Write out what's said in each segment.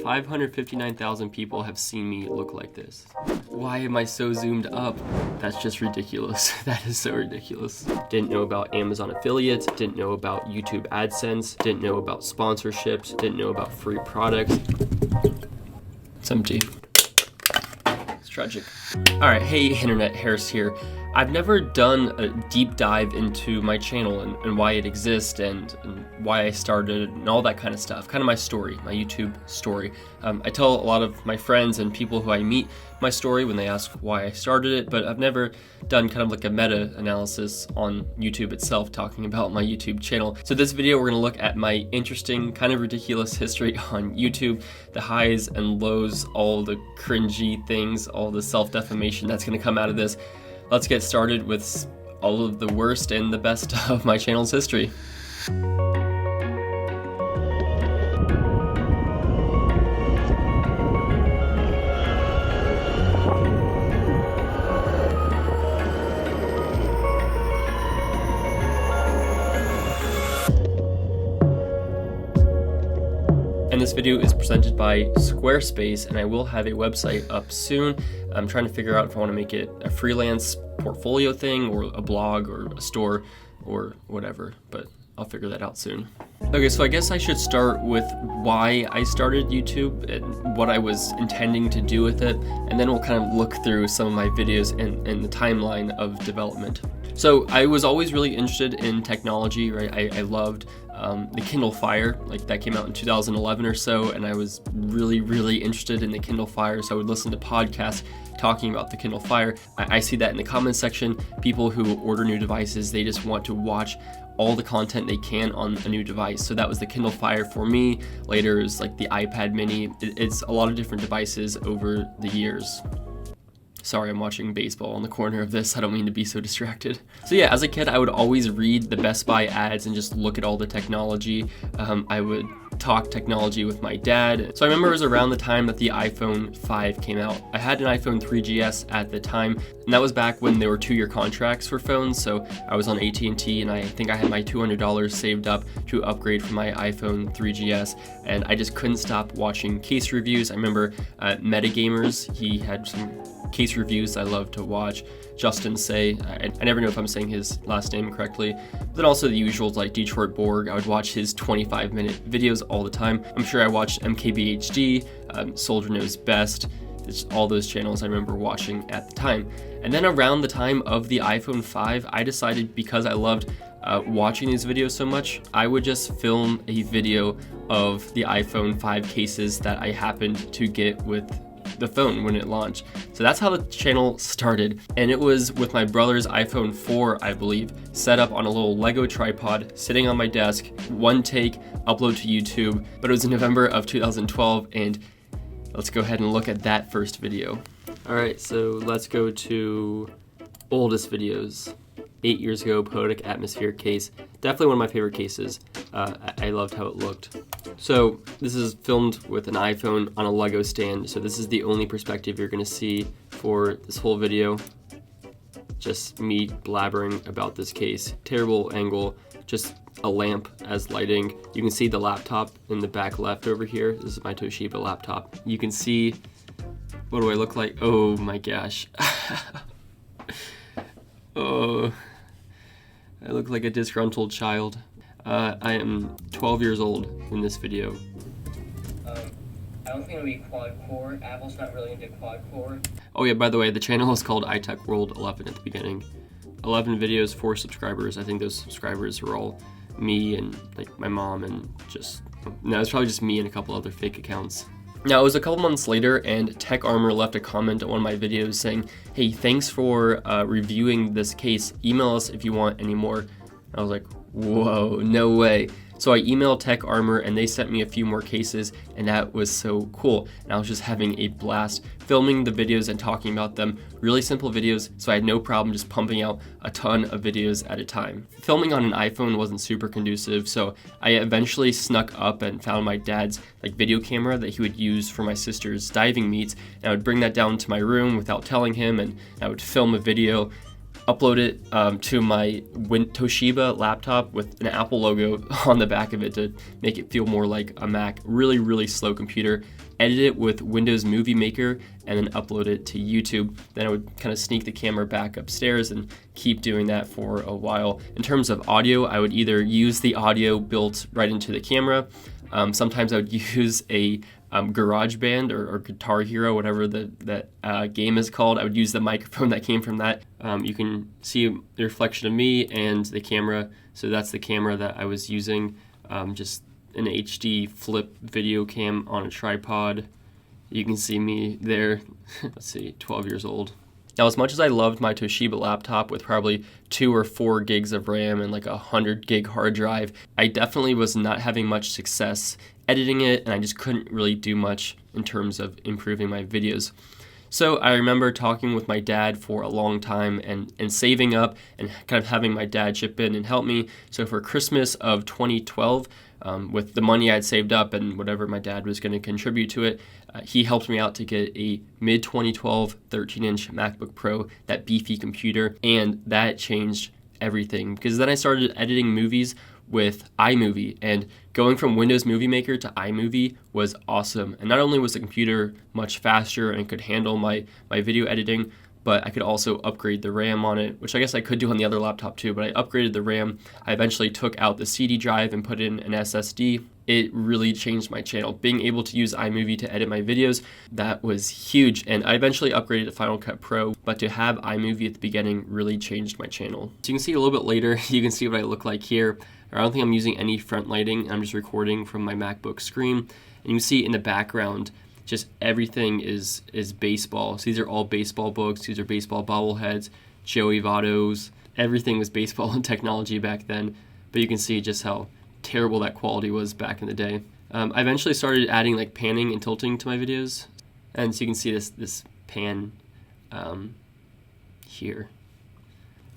559,000 people have seen me look like this. Why am I so zoomed up? That's just ridiculous. That is so ridiculous. Didn't know about Amazon affiliates, didn't know about YouTube AdSense, didn't know about sponsorships, didn't know about free products. It's empty. It's tragic. All right, hey Internet, Harris here. I've never done a deep dive into my channel and why it exists and why I started and all that kind of stuff. Kind of my story, my YouTube story. I tell a lot of my friends and people who I meet my story when they ask why I started it, but I've never done kind of like a meta-analysis on YouTube itself talking about my YouTube channel. So this video we're gonna look at my interesting, kind of ridiculous history on YouTube, the highs and lows, all the cringy things, all the self-defamation that's gonna come out of this. Let's get started with all of the worst and the best of my channel's history. And this video is presented by Squarespace, and I will have a website up soon. I'm trying to figure out if I want to make it a freelance portfolio thing or a blog or a store or whatever, but I'll figure that out soon. Okay, so I guess I should start with why I started YouTube and what I was intending to do with it, and then we'll kind of look through some of my videos and the timeline of development. So I was always really interested in technology, right? I loved the Kindle Fire, like that came out in 2011 or so, and I was really interested in the Kindle Fire, so I would listen to podcasts talking about the Kindle Fire. I see that in the comments section, people who order new devices, they just want to watch all the content they can on a new device. So that was the Kindle Fire for me. Later it was like the iPad mini. It's a lot of different devices over the years. Sorry, I'm watching baseball on the corner of this. I don't mean to be so distracted. So yeah, as a kid, I would always read the Best Buy ads and just look at all the technology. I would talk technology with my dad. So I remember it was around the time that the iPhone 5 came out. I had an iPhone 3GS at the time, and that was back when there were 2-year contracts for phones. So I was on AT&T, and I think I had my $200 saved up to upgrade from my iPhone 3GS, and I just couldn't stop watching case reviews. I remember Metagamers, he had some case reviews I love to watch. Justin Say, I never know if I'm saying his last name correctly. But then also the usuals like Detroit Borg, I would watch his 25-minute videos all the time. I'm sure I watched MKBHD, Soldier Knows Best, it's all those channels I remember watching at the time. And then around the time of the iPhone 5, I decided because I loved watching these videos so much, I would just film a video of the iPhone 5 cases that I happened to get with the phone when it launched. So that's how the channel started, and it was with my brother's iPhone 4, I believe, set up on a little Lego tripod sitting on my desk, one take, upload to YouTube. But it was in November of 2012, and let's go ahead and look at that first video. All right, so let's go to oldest videos. 8 years ago, Poetic Atmosphere case. Definitely one of my favorite cases. I loved how it looked. So this is filmed with an iPhone on a Lego stand. So this is the only perspective you're gonna see for this whole video. Just me blabbering about this case. Terrible angle, just a lamp as lighting. You can see the laptop in the back left over here. This is my Toshiba laptop. You can see, what do I look like? Oh my gosh. Oh, I look like a disgruntled child. I am 12 years old in this video. I don't think it'll be quad core. Apple's not really into quad core. Oh yeah, by the way, the channel is called iTech World 11 at the beginning. 11 videos, 4 subscribers. I think those subscribers were all me and like my mom and just, no, it's probably just me and a couple other fake accounts. Now, it was a couple months later, and Tech Armor left a comment on one of my videos saying, hey, thanks for reviewing this case. Email us if you want any more. I was like, whoa, no way. So I emailed Tech Armor, and they sent me a few more cases, and that was so cool. And I was just having a blast filming the videos and talking about them. Really simple videos, so I had no problem just pumping out a ton of videos at a time. Filming on an iPhone wasn't super conducive, so I eventually snuck up and found my dad's video camera that he would use for my sister's diving meets, and I would bring that down to my room without telling him, and I would film a video. upload it to my Toshiba laptop with an Apple logo on the back of it to make it feel more like a Mac. Really, really slow computer. Edit it with Windows Movie Maker and then upload it to YouTube. Then I would kind of sneak the camera back upstairs and keep doing that for a while. In terms of audio, I would either use the audio built right into the camera. Sometimes I would use a GarageBand or Guitar Hero, whatever that game is called. I would use the microphone that came from that. You can see the reflection of me and the camera. So that's the camera that I was using, just an HD flip video cam on a tripod. You can see me there, let's see, 12 years old. Now, as much as I loved my Toshiba laptop with probably 2 or 4 gigs of RAM and like a 100 gig hard drive, I definitely was not having much success editing it, and I just couldn't really do much in terms of improving my videos. So I remember talking with my dad for a long time and saving up and kind of having my dad chip in and help me. So for Christmas of 2012, with the money I'd saved up and whatever my dad was going to contribute to it, he helped me out to get a mid-2012 13-inch MacBook Pro, that beefy computer, and that changed everything because then I started editing movies with iMovie, and going from Windows Movie Maker to iMovie was awesome. And not only was the computer much faster and could handle my video editing, but I could also upgrade the RAM on it, which I guess I could do on the other laptop too, but I upgraded the RAM. I eventually took out the CD drive and put in an SSD. It really changed my channel. Being able to use iMovie to edit my videos, that was huge. And I eventually upgraded to Final Cut Pro, but to have iMovie at the beginning really changed my channel. So you can see a little bit later, you can see what I look like here. I don't think I'm using any front lighting. I'm just recording from my MacBook screen. And you can see in the background, just everything is baseball. So these are all baseball books. These are baseball bobbleheads, Joey Vottos. Everything was baseball and technology back then. But you can see just how terrible that quality was back in the day. I eventually started adding like panning and tilting to my videos. And so you can see this pan here.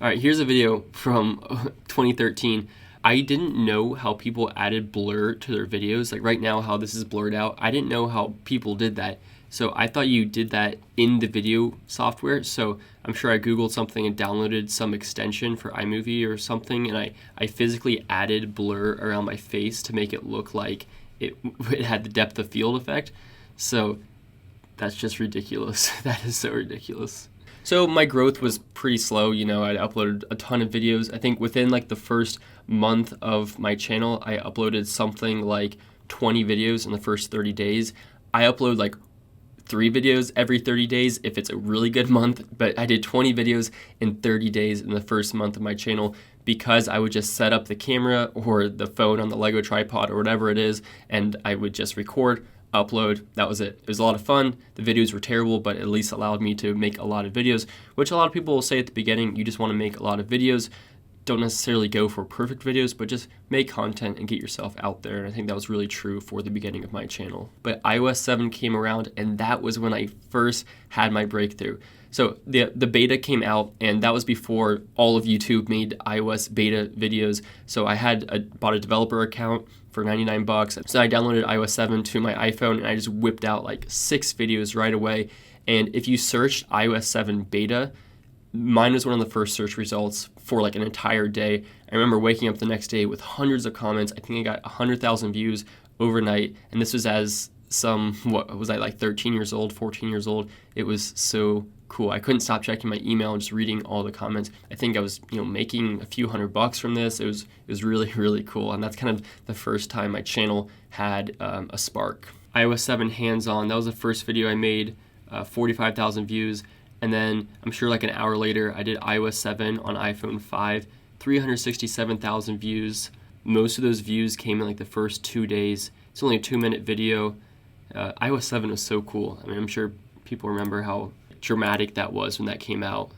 All right, here's a video from 2013. I didn't know how people added blur to their videos. Like right now, how this is blurred out. I didn't know how people did that. So I thought you did that in the video software. So I'm sure I Googled something and downloaded some extension for iMovie or something, and I physically added blur around my face to make it look like it had the depth of field effect. So that's just ridiculous. That is so ridiculous. So my growth was pretty slow. You know, I uploaded a ton of videos. I think within like the first month of my channel, I uploaded something like 20 videos in the first 30 days. I upload like 3 videos every 30 days if it's a really good month, but I did 20 videos in 30 days in the first month of my channel because I would just set up the camera or the phone on the Lego tripod or whatever it is, and I would just record, upload. That was it. It was a lot of fun. The videos were terrible, but at least allowed me to make a lot of videos, which a lot of people will say at the beginning, you just want to make a lot of videos. Don't necessarily go for perfect videos, but just make content and get yourself out there. And I think that was really true for the beginning of my channel. But iOS 7 came around, and that was when I first had my breakthrough. So the beta came out, and that was before all of YouTube made iOS beta videos. So I bought a developer account for $99. So I downloaded iOS 7 to my iPhone, and I just whipped out like 6 videos right away. And if you searched iOS 7 beta, mine was one of the first search results for like an entire day. I remember waking up the next day with hundreds of comments. I think I got 100,000 views overnight, and this was as what was I, like 13 years old, 14 years old. It was so cool. I couldn't stop checking my email and just reading all the comments. I think I was, making a few $100 from this. It was really, really cool, and that's kind of the first time my channel had a spark. iOS 7 hands-on, that was the first video I made, 45,000 views. And then I'm sure like an hour later, I did iOS 7 on iPhone 5, 367,000 views. Most of those views came in like the first 2 days. It's only a 2-minute video. iOS 7 was so cool. I mean, I'm sure people remember how dramatic that was when that came out.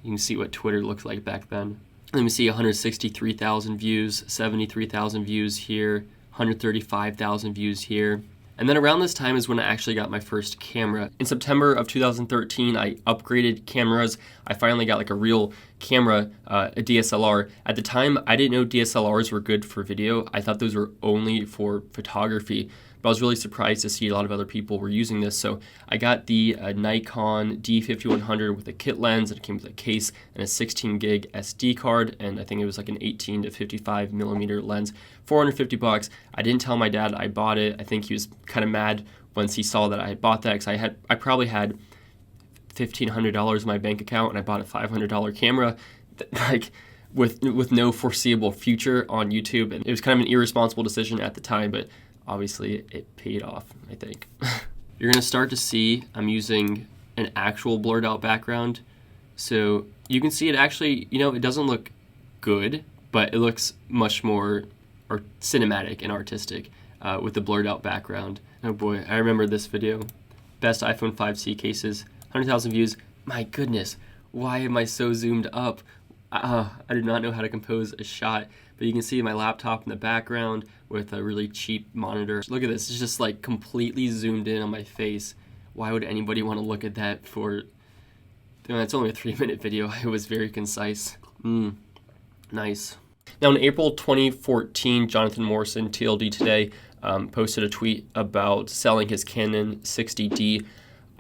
You can see what Twitter looked like back then. Let me see, 163,000 views, 73,000 views here, 135,000 views here. And then around this time is when I actually got my first camera. In September of 2013, I upgraded cameras. I finally got like a real camera, a DSLR. At the time, I didn't know DSLRs were good for video. I thought those were only for photography. but I was really surprised to see a lot of other people were using this. So I got the Nikon D5100 with a kit lens, and it came with a case and a 16 gig SD card, and I think it was like an 18 to 55 millimeter lens, $450. I didn't tell my dad I bought it. I think he was kind of mad once he saw that I had bought that, because I probably had $1,500 in my bank account, and I bought a $500 camera, like with no foreseeable future on YouTube, and it was kind of an irresponsible decision at the time, but obviously it paid off, I think. You're gonna start to see I'm using an actual blurred out background, so you can see it actually, it doesn't look good, but it looks much more cinematic and artistic with the blurred out background. Oh boy, I remember this video. Best iPhone 5C cases, 100,000 views. My goodness, why am I so zoomed up? I did not know how to compose a shot, but you can see my laptop in the background with a really cheap monitor. Look at this, it's just like completely zoomed in on my face. Why would anybody want to look at that for, it's only a 3-minute video. It was very concise. Nice. Now in April 2014, Jonathan Morrison, TLD Today, posted a tweet about selling his Canon 60D.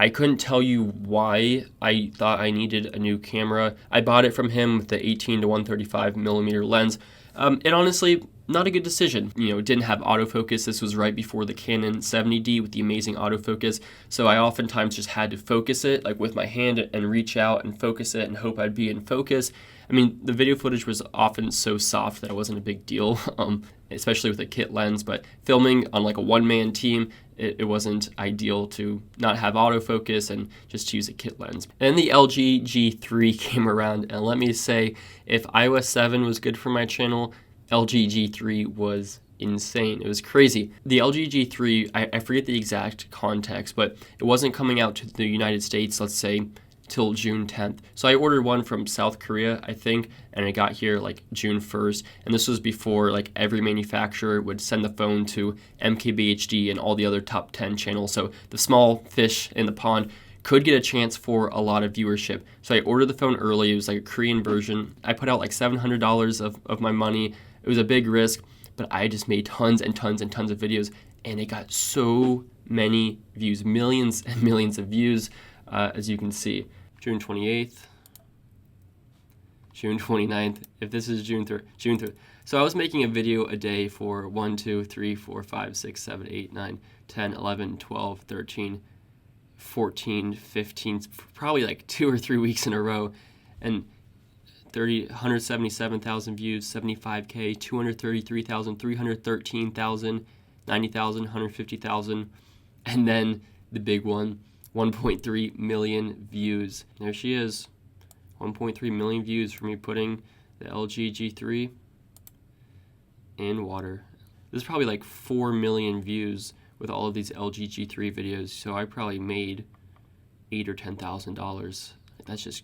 I couldn't tell you why I thought I needed a new camera. I bought it from him with the 18 to 135 millimeter lens. And honestly, not a good decision. It didn't have autofocus. This was right before the Canon 70D with the amazing autofocus. So I oftentimes just had to focus it like with my hand and reach out and focus it and hope I'd be in focus. I mean, the video footage was often so soft that it wasn't a big deal, especially with a kit lens, but filming on like a one-man team, it wasn't ideal to not have autofocus and just use a kit lens. And then the LG G3 came around, and let me say, if iOS 7 was good for my channel, LG G3 was insane. It was crazy. The LG G3, I forget the exact context, but it wasn't coming out to the United States, let's say, till June 10th. So I ordered one from South Korea, I think, and it got here like June 1st. And this was before like every manufacturer would send the phone to MKBHD and all the other top 10 channels. So the small fish in the pond could get a chance for a lot of viewership. So I ordered the phone early. It was like a Korean version. I put out like $700 of my money. It was a big risk, but I just made tons and tons and tons of videos, and it got so many views, millions and millions of views, as you can see. June 28th, June 29th, if this is June 3rd. So I was making a video a day for 1, 2, 3, 4, 5, 6, 7, 8, 9, 10, 11, 12, 13, 14, 15, probably like 2 or 3 weeks in a row, and 177,000 views, 75K, 233,000, 313,000, 90,000, 150,000, and then the big one, 1.3 million views. There she is, 1.3 million views for me putting the LG G3 in water. This is probably like 4 million views with all of these LG G3 videos, so I probably made $8,000 or $10,000. That's just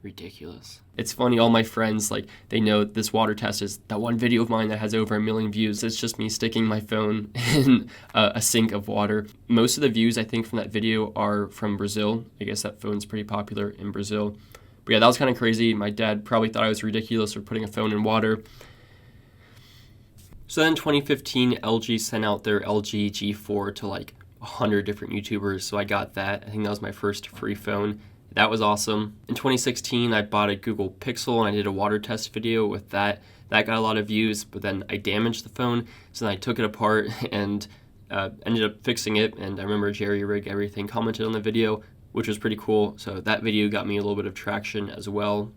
ridiculous. It's funny, all my friends, like, they know this water test is that one video of mine that has over 1 million views. It's just me sticking my phone in a sink of water. Most of the views, I think, from that video are from Brazil. I guess that phone's pretty popular in Brazil. But yeah, that was kind of crazy. My dad probably thought I was ridiculous for putting a phone in water. So then in 2015, LG sent out their LG G4 to like 100 different YouTubers. So I got that. I think that was my first free phone. That was awesome. In 2016, I bought a Google Pixel and I did a water test video with that. That got a lot of views, but then I damaged the phone, so then I took it apart and ended up fixing it. And I remember Jerry Rig Everything commented on the video, which was pretty cool. So that video got me a little bit of traction as well.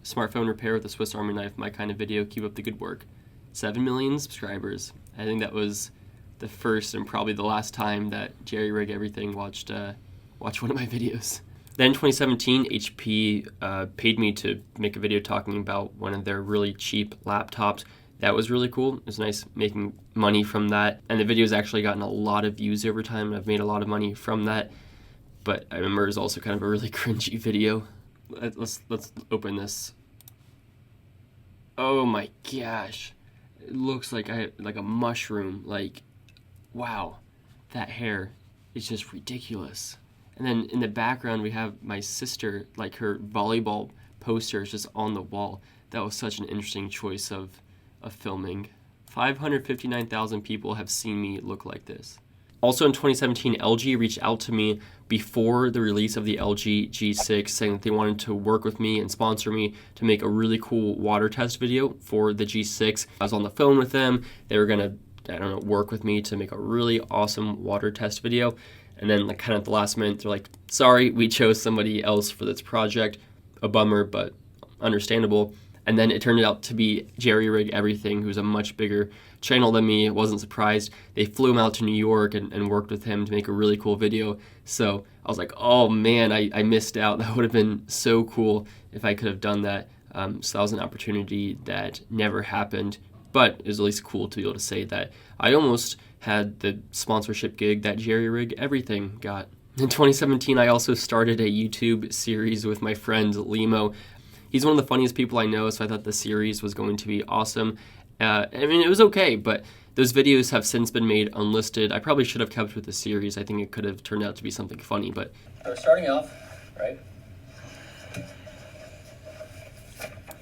Smartphone repair with a Swiss Army knife, my kind of video. Keep up the good work. 7 million subscribers. I think that was the first and probably the last time that Jerry Rig Everything watched one of my videos. Then in 2017, HP paid me to make a video talking about one of their really cheap laptops. That was really cool. It was nice making money from that. And the video's actually gotten a lot of views over time. I've made a lot of money from that. But I remember it was also kind of a really cringy video. Let's open this. Oh my gosh. It looks like a mushroom. Like, wow. That hair is just ridiculous. And then in the background, we have my sister, like her volleyball poster is just on the wall. That was such an interesting choice of filming. 559,000 people have seen me look like this. Also in 2017, LG reached out to me before the release of the LG G6 saying that they wanted to work with me and sponsor me to make a really cool water test video for the G6. I was on the phone with them. They were gonna, I don't know, work with me to make a really awesome water test video. And then like kind of at the last minute, they're like, sorry, we chose somebody else for this project. A bummer, but understandable. And then it turned out to be Jerry Rig Everything, who's a much bigger channel than me. Wasn't surprised. They flew him out to New York and worked with him to make a really cool video. So I was like, oh man, I missed out. That would have been so cool if I could have done that. So that was an opportunity that never happened, but it was at least cool to be able to say that I almost had the sponsorship gig that Jerry Rig Everything got. In 2017, I also started a YouTube series with my friend Limo. He's one of the funniest people I know, so I thought the series was going to be awesome. I mean, it was okay, but those videos have since been made unlisted. I probably should have kept with the series. I think it could have turned out to be something funny, but... We're starting off, right? I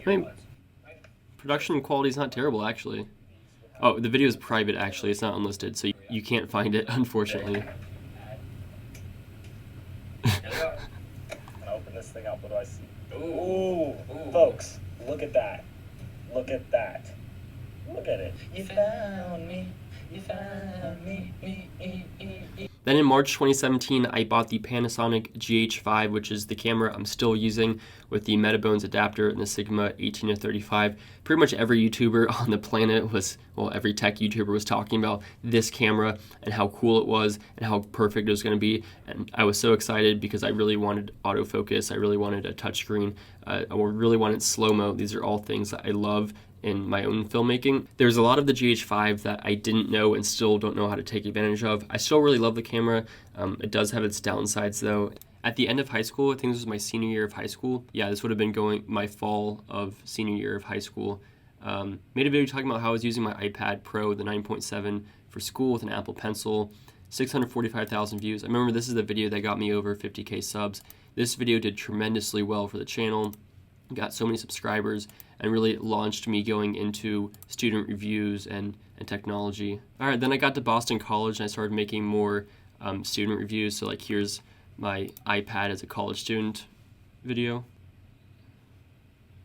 mean, production quality is not terrible, actually. Oh, the video is private, actually. It's not unlisted, so you can't find it, unfortunately. Open this thing up. What do I see? Ooh, folks, look at that. Look at that. Look at it. You found me. You found me. Then in March 2017, I bought the Panasonic GH5, which is the camera I'm still using with the Metabones adapter and the Sigma 18-35. Pretty much every YouTuber on the planet was, well, every tech YouTuber was talking about this camera and how cool it was and how perfect it was going to be. And I was so excited because I really wanted autofocus. I really wanted a touchscreen. I really wanted slow-mo. These are all things that I love in my own filmmaking. There's a lot of the GH5 that I didn't know and still don't know how to take advantage of. I still really love the camera. It does have its downsides though. At the end of high school, I think this was my senior year of high school. Yeah, this would have been going my fall of senior year of high school. Made a video talking about how I was using my iPad Pro, the 9.7 for school with an Apple Pencil. 645,000 views. I remember this is the video that got me over 50K subs. This video did tremendously well for the channel. Got so many subscribers and really launched me going into student reviews and technology. All right, then I got to Boston College and I started making more student reviews. So like here's my iPad as a college student video.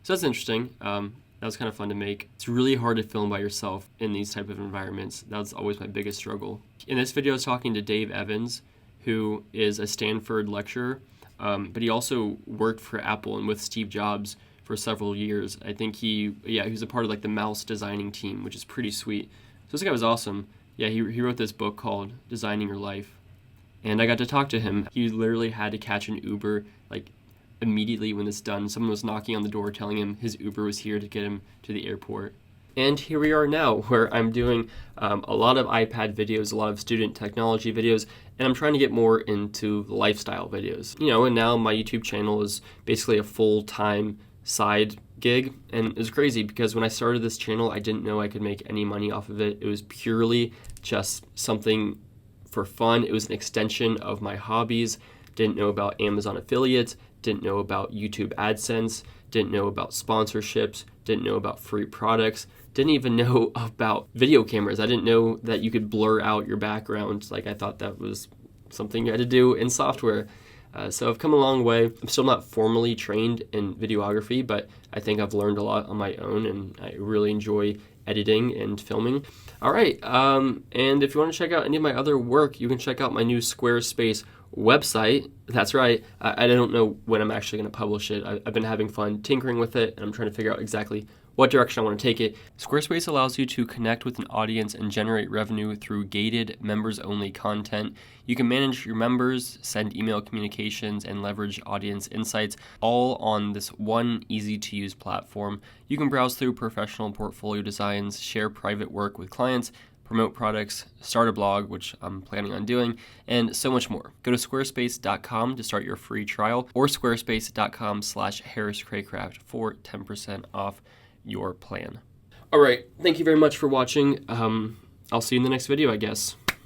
So that's interesting. That was kind of fun to make. It's really hard to film by yourself in these type of environments. That was always my biggest struggle. In this video, I was talking to Dave Evans, who is a Stanford lecturer, but he also worked for Apple and with Steve Jobs for several years. I think he was a part of like the mouse designing team, which is pretty sweet. So this guy was awesome. Yeah, he wrote this book called Designing Your Life. And I got to talk to him. He literally had to catch an Uber like immediately when it's done. Someone was knocking on the door telling him his Uber was here to get him to the airport. And here we are now, where I'm doing a lot of iPad videos, a lot of student technology videos, and I'm trying to get more into lifestyle videos. You know, and now my YouTube channel is basically a full-time side gig, and it's crazy because when I started this channel, I didn't know I could make any money off of it. It was purely just something for fun. It was an extension of my hobbies. Didn't know about Amazon affiliates, didn't know about YouTube AdSense, didn't know about sponsorships, didn't know about free products, didn't even know about video cameras. I didn't know that you could blur out your background. Like I thought that was something you had to do in software. So I've come a long way. I'm still not formally trained in videography, but I think I've learned a lot on my own, and I really enjoy editing and filming. All right, and if you want to check out any of my other work, you can check out my new Squarespace website. That's right. I don't know when I'm actually going to publish it. I've been having fun tinkering with it, and I'm trying to figure out exactly what direction I want to take it. Squarespace allows you to connect with an audience and generate revenue through gated, members-only content. You can manage your members, send email communications, and leverage audience insights all on this one easy-to-use platform. You can browse through professional portfolio designs, share private work with clients, promote products, start a blog, which I'm planning on doing, and so much more. Go to squarespace.com to start your free trial, or squarespace.com/HarrisCraycraft for 10% off your plan. All right, thank you very much for watching. I'll see you in the next video, I guess.